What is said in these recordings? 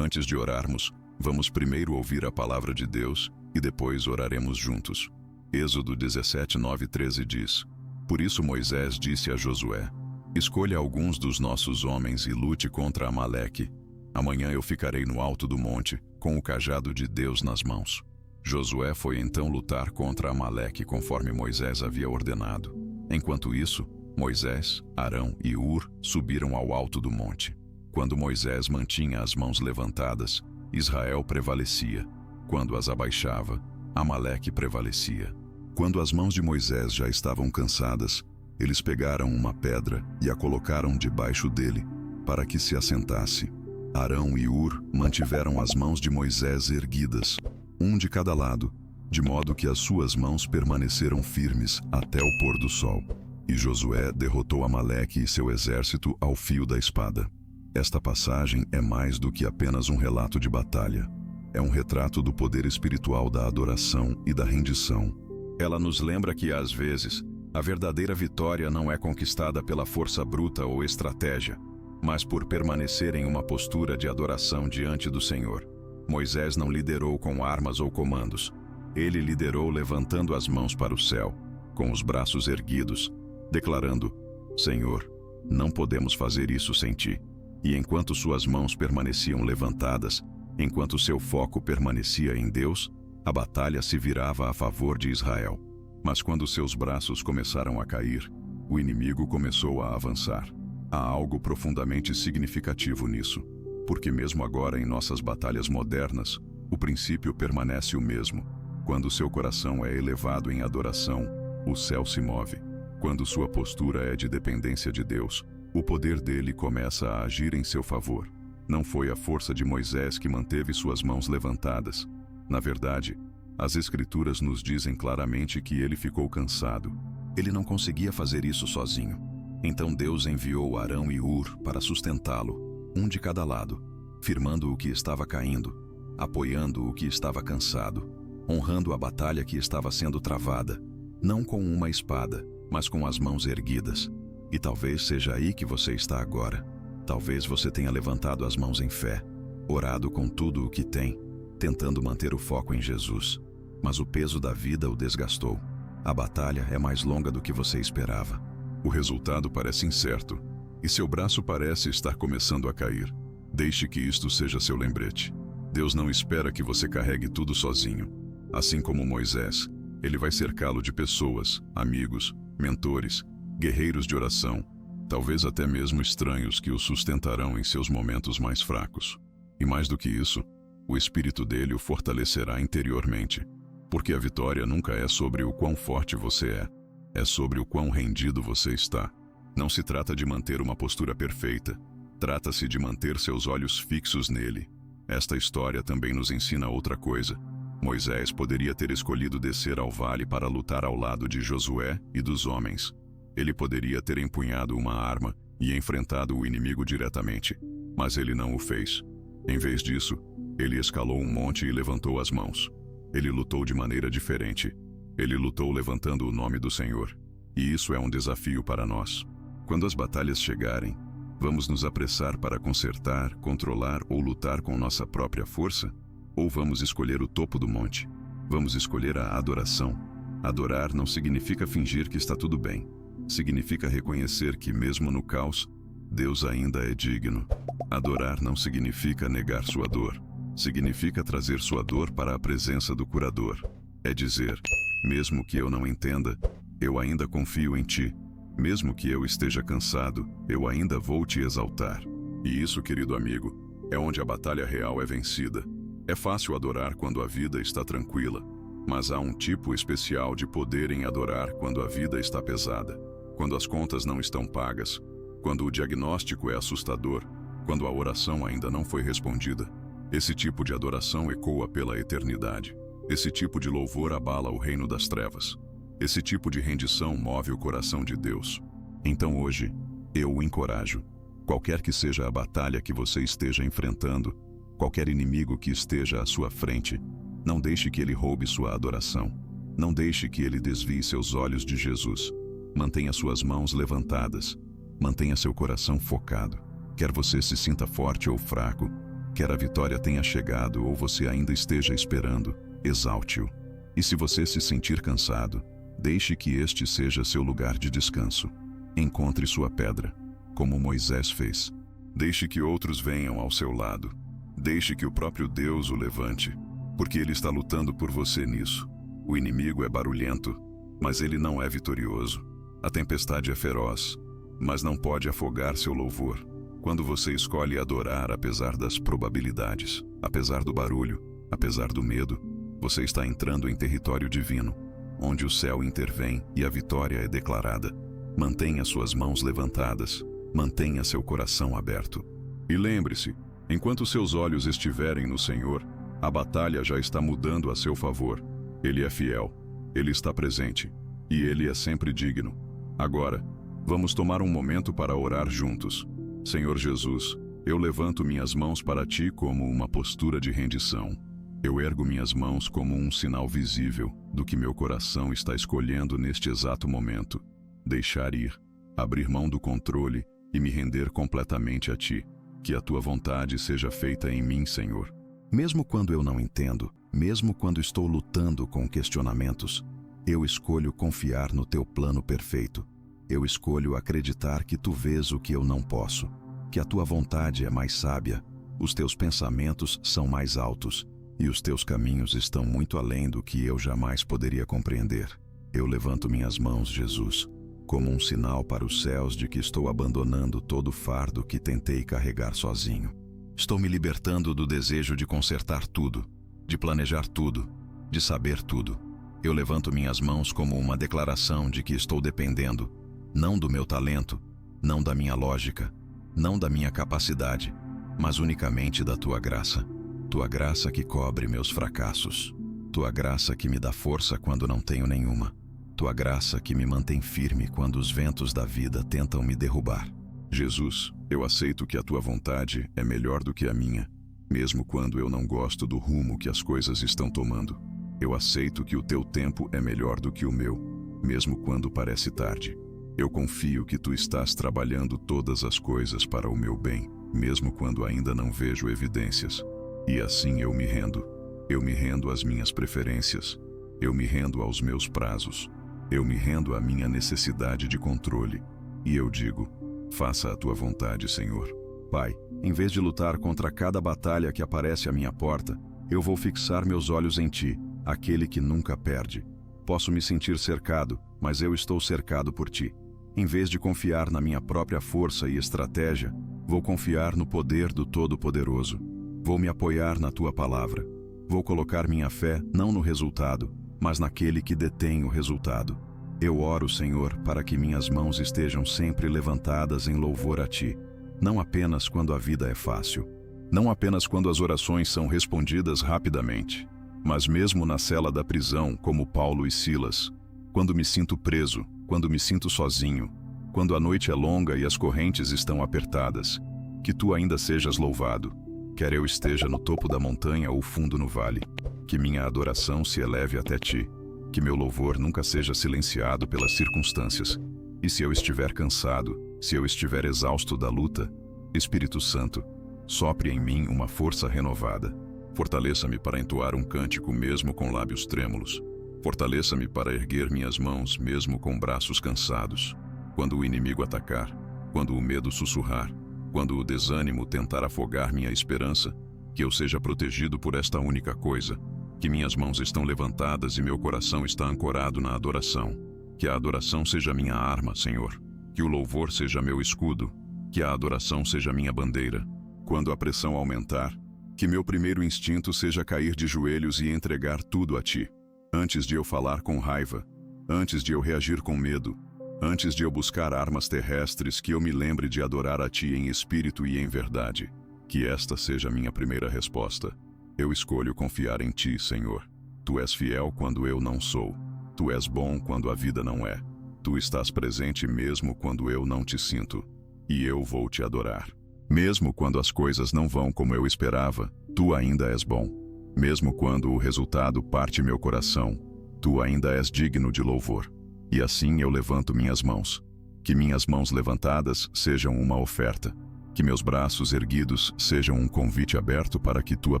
Antes de orarmos, vamos primeiro ouvir a palavra de Deus e depois oraremos juntos. Êxodo 17:9-13 diz: Por isso Moisés disse a Josué: Escolha alguns dos nossos homens e lute contra Amaleque. Amanhã eu ficarei no alto do monte, com o cajado de Deus nas mãos. Josué foi então lutar contra Amaleque conforme Moisés havia ordenado. Enquanto isso, Moisés, Arão e Hur subiram ao alto do monte. Quando Moisés mantinha as mãos levantadas, Israel prevalecia. Quando as abaixava, Amaleque prevalecia. Quando as mãos de Moisés já estavam cansadas, eles pegaram uma pedra e a colocaram debaixo dele, para que se assentasse. Arão e Hur mantiveram as mãos de Moisés erguidas, um de cada lado, de modo que as suas mãos permaneceram firmes até o pôr do sol. E Josué derrotou Amaleque e seu exército ao fio da espada. Esta passagem é mais do que apenas um relato de batalha. É um retrato do poder espiritual da adoração e da rendição. Ela nos lembra que, às vezes, a verdadeira vitória não é conquistada pela força bruta ou estratégia, mas por permanecer em uma postura de adoração diante do Senhor. Moisés não liderou com armas ou comandos. Ele liderou levantando as mãos para o céu, com os braços erguidos, declarando: Senhor, não podemos fazer isso sem ti. E enquanto suas mãos permaneciam levantadas, enquanto seu foco permanecia em Deus, a batalha se virava a favor de Israel. Mas quando seus braços começaram a cair, o inimigo começou a avançar. Há algo profundamente significativo nisso, porque mesmo agora em nossas batalhas modernas, o princípio permanece o mesmo. Quando seu coração é elevado em adoração, o céu se move. Quando sua postura é de dependência de Deus, o poder dele começa a agir em seu favor. Não foi a força de Moisés que manteve suas mãos levantadas. Na verdade, as Escrituras nos dizem claramente que ele ficou cansado. Ele não conseguia fazer isso sozinho. Então Deus enviou Arão e Hur para sustentá-lo, um de cada lado, firmando o que estava caindo, apoiando o que estava cansado, honrando a batalha que estava sendo travada, não com uma espada, mas com as mãos erguidas. E talvez seja aí que você está agora. Talvez você tenha levantado as mãos em fé, orado com tudo o que tem, tentando manter o foco em Jesus. Mas o peso da vida o desgastou. A batalha é mais longa do que você esperava. O resultado parece incerto, e seu braço parece estar começando a cair. Deixe que isto seja seu lembrete. Deus não espera que você carregue tudo sozinho. Assim como Moisés, ele vai cercá-lo de pessoas, amigos, mentores, guerreiros de oração, talvez até mesmo estranhos que o sustentarão em seus momentos mais fracos. E mais do que isso, o Espírito dele o fortalecerá interiormente, porque a vitória nunca é sobre o quão forte você é sobre o quão rendido você está. Não se trata de manter uma postura perfeita, trata-se de manter seus olhos fixos nele. Esta história também nos ensina outra coisa. Moisés poderia ter escolhido descer ao vale para lutar ao lado de Josué e dos homens. Ele poderia ter empunhado uma arma e enfrentado o inimigo diretamente, mas ele não o fez. Em vez disso, ele escalou um monte e levantou as mãos. Ele lutou de maneira diferente. Ele lutou levantando o nome do Senhor. E isso é um desafio para nós. Quando as batalhas chegarem, vamos nos apressar para consertar, controlar ou lutar com nossa própria força? Ou vamos escolher o topo do monte? Vamos escolher a adoração. Adorar não significa fingir que está tudo bem. Significa reconhecer que, mesmo no caos, Deus ainda é digno. Adorar não significa negar sua dor. Significa trazer sua dor para a presença do curador. É dizer: mesmo que eu não entenda, eu ainda confio em ti. Mesmo que eu esteja cansado, eu ainda vou te exaltar. E isso, querido amigo, é onde a batalha real é vencida. É fácil adorar quando a vida está tranquila, mas há um tipo especial de poder em adorar quando a vida está pesada. Quando as contas não estão pagas, quando o diagnóstico é assustador, quando a oração ainda não foi respondida. Esse tipo de adoração ecoa pela eternidade. Esse tipo de louvor abala o reino das trevas. Esse tipo de rendição move o coração de Deus. Então hoje, eu o encorajo. Qualquer que seja a batalha que você esteja enfrentando, qualquer inimigo que esteja à sua frente, não deixe que ele roube sua adoração. Não deixe que ele desvie seus olhos de Jesus. Mantenha suas mãos levantadas. Mantenha seu coração focado. Quer você se sinta forte ou fraco, Quer a vitória tenha chegado ou você ainda esteja esperando, exalte-o. E se você se sentir cansado, deixe que este seja seu lugar de descanso. Encontre sua pedra, como Moisés fez. Deixe que outros venham ao seu lado. Deixe que o próprio Deus o levante, porque Ele está lutando por você nisso. O inimigo é barulhento, mas ele não é vitorioso. A tempestade é feroz, mas não pode afogar seu louvor. Quando você escolhe adorar apesar das probabilidades, apesar do barulho, apesar do medo, você está entrando em território divino, onde o céu intervém e a vitória é declarada. Mantenha suas mãos levantadas, mantenha seu coração aberto. E lembre-se, enquanto seus olhos estiverem no Senhor, a batalha já está mudando a seu favor. Ele é fiel, Ele está presente, e Ele é sempre digno. Agora, vamos tomar um momento para orar juntos. Senhor Jesus, eu levanto minhas mãos para Ti como uma postura de rendição. Eu ergo minhas mãos como um sinal visível do que meu coração está escolhendo neste exato momento. Deixar ir, abrir mão do controle e me render completamente a Ti. Que a Tua vontade seja feita em mim, Senhor. Mesmo quando eu não entendo, mesmo quando estou lutando com questionamentos, eu escolho confiar no Teu plano perfeito. Eu escolho acreditar que Tu vês o que eu não posso, que a Tua vontade é mais sábia, os Teus pensamentos são mais altos e os Teus caminhos estão muito além do que eu jamais poderia compreender. Eu levanto minhas mãos, Jesus, como um sinal para os céus de que estou abandonando todo o fardo que tentei carregar sozinho. Estou me libertando do desejo de consertar tudo, de planejar tudo, de saber tudo. Eu levanto minhas mãos como uma declaração de que estou dependendo, não do meu talento, não da minha lógica, não da minha capacidade, mas unicamente da Tua graça. Tua graça que cobre meus fracassos. Tua graça que me dá força quando não tenho nenhuma. Tua graça que me mantém firme quando os ventos da vida tentam me derrubar. Jesus, eu aceito que a Tua vontade é melhor do que a minha, mesmo quando eu não gosto do rumo que as coisas estão tomando. Eu aceito que o Teu tempo é melhor do que o meu, mesmo quando parece tarde. Eu confio que Tu estás trabalhando todas as coisas para o meu bem, mesmo quando ainda não vejo evidências. E assim eu me rendo. Eu me rendo às minhas preferências. Eu me rendo aos meus prazos. Eu me rendo à minha necessidade de controle. E eu digo, faça a Tua vontade, Senhor. Pai, em vez de lutar contra cada batalha que aparece à minha porta, eu vou fixar meus olhos em Ti, aquele que nunca perde. Posso me sentir cercado, mas eu estou cercado por Ti. Em vez de confiar na minha própria força e estratégia, vou confiar no poder do Todo-Poderoso. Vou me apoiar na Tua palavra. Vou colocar minha fé não no resultado, mas naquele que detém o resultado. Eu oro, Senhor, para que minhas mãos estejam sempre levantadas em louvor a Ti. Não apenas quando a vida é fácil. Não apenas quando as orações são respondidas rapidamente. Mas mesmo na cela da prisão, como Paulo e Silas. Quando me sinto preso, quando me sinto sozinho. Quando a noite é longa e as correntes estão apertadas. Que Tu ainda sejas louvado. Quer eu esteja no topo da montanha ou fundo no vale, que minha adoração se eleve até Ti, que meu louvor nunca seja silenciado pelas circunstâncias. E se eu estiver cansado, se eu estiver exausto da luta, Espírito Santo, sopre em mim uma força renovada. Fortaleça-me para entoar um cântico mesmo com lábios trêmulos. Fortaleça-me para erguer minhas mãos mesmo com braços cansados. Quando o inimigo atacar, quando o medo sussurrar, quando o desânimo tentar afogar minha esperança, que eu seja protegido por esta única coisa, que minhas mãos estão levantadas e meu coração está ancorado na adoração. Que a adoração seja minha arma, Senhor. Que o louvor seja meu escudo. Que a adoração seja minha bandeira. Quando a pressão aumentar, que meu primeiro instinto seja cair de joelhos e entregar tudo a Ti. Antes de eu falar com raiva, antes de eu reagir com medo, antes de eu buscar armas terrestres, que eu me lembre de adorar a Ti em espírito e em verdade. Que esta seja minha primeira resposta. Eu escolho confiar em Ti, Senhor. Tu és fiel quando eu não sou. Tu és bom quando a vida não é. Tu estás presente mesmo quando eu não Te sinto. E eu vou Te adorar. Mesmo quando as coisas não vão como eu esperava, Tu ainda és bom. Mesmo quando o resultado parte meu coração, Tu ainda és digno de louvor. E assim eu levanto minhas mãos. Que minhas mãos levantadas sejam uma oferta. Que meus braços erguidos sejam um convite aberto para que tua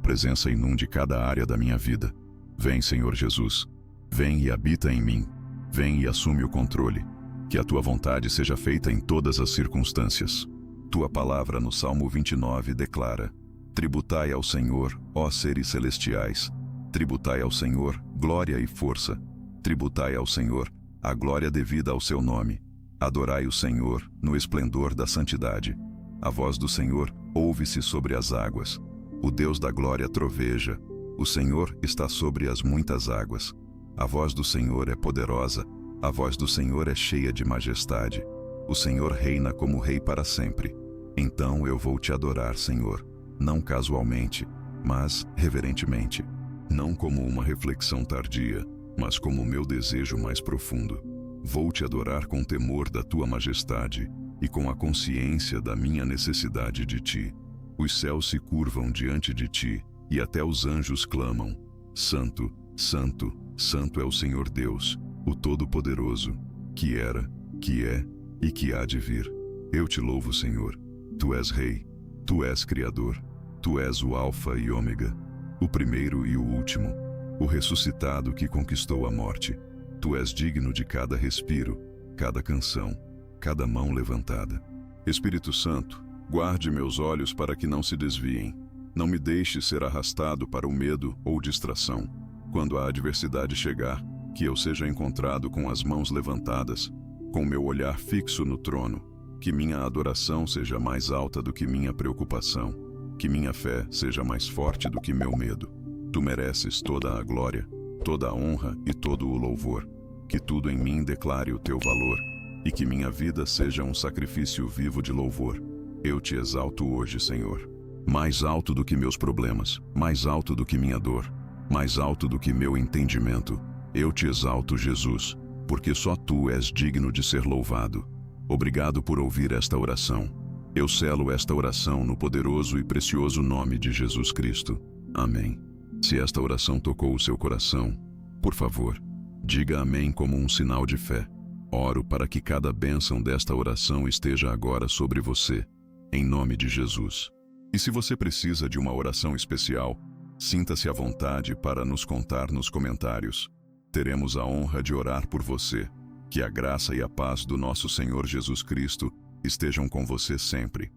presença inunde cada área da minha vida. Vem, Senhor Jesus. Vem e habita em mim. Vem e assume o controle. Que a tua vontade seja feita em todas as circunstâncias. Tua palavra no Salmo 29 declara: tributai ao Senhor, ó seres celestiais. Tributai ao Senhor glória e força. Tributai ao Senhor a glória devida ao seu nome. Adorai o Senhor no esplendor da santidade. A voz do Senhor ouve-se sobre as águas. O Deus da glória troveja. O Senhor está sobre as muitas águas. A voz do Senhor é poderosa. A voz do Senhor é cheia de majestade. O Senhor reina como rei para sempre. Então eu vou te adorar, Senhor, não casualmente, mas reverentemente. Não como uma reflexão tardia, mas como o meu desejo mais profundo. Vou te adorar com temor da tua majestade e com a consciência da minha necessidade de ti. Os céus se curvam diante de ti e até os anjos clamam: Santo, Santo, Santo é o Senhor Deus, o Todo-Poderoso, que era, que é e que há de vir. Eu te louvo, Senhor. Tu és Rei, Tu és Criador, Tu és o Alfa e Ômega, o primeiro e o último, o ressuscitado que conquistou a morte. Tu és digno de cada respiro, cada canção, cada mão levantada. Espírito Santo, guarde meus olhos para que não se desviem. Não me deixe ser arrastado para o medo ou distração. Quando a adversidade chegar, que eu seja encontrado com as mãos levantadas, com meu olhar fixo no trono. Que minha adoração seja mais alta do que minha preocupação. Que minha fé seja mais forte do que meu medo. Tu mereces toda a glória, toda a honra e todo o louvor. Que tudo em mim declare o teu valor, e que minha vida seja um sacrifício vivo de louvor. Eu te exalto hoje, Senhor. Mais alto do que meus problemas, mais alto do que minha dor, mais alto do que meu entendimento. Eu te exalto, Jesus, porque só tu és digno de ser louvado. Obrigado por ouvir esta oração. Eu selo esta oração no poderoso e precioso nome de Jesus Cristo. Amém. Se esta oração tocou o seu coração, por favor, diga amém como um sinal de fé. Oro para que cada bênção desta oração esteja agora sobre você, em nome de Jesus. E se você precisa de uma oração especial, sinta-se à vontade para nos contar nos comentários. Teremos a honra de orar por você. Que a graça e a paz do nosso Senhor Jesus Cristo estejam com você sempre.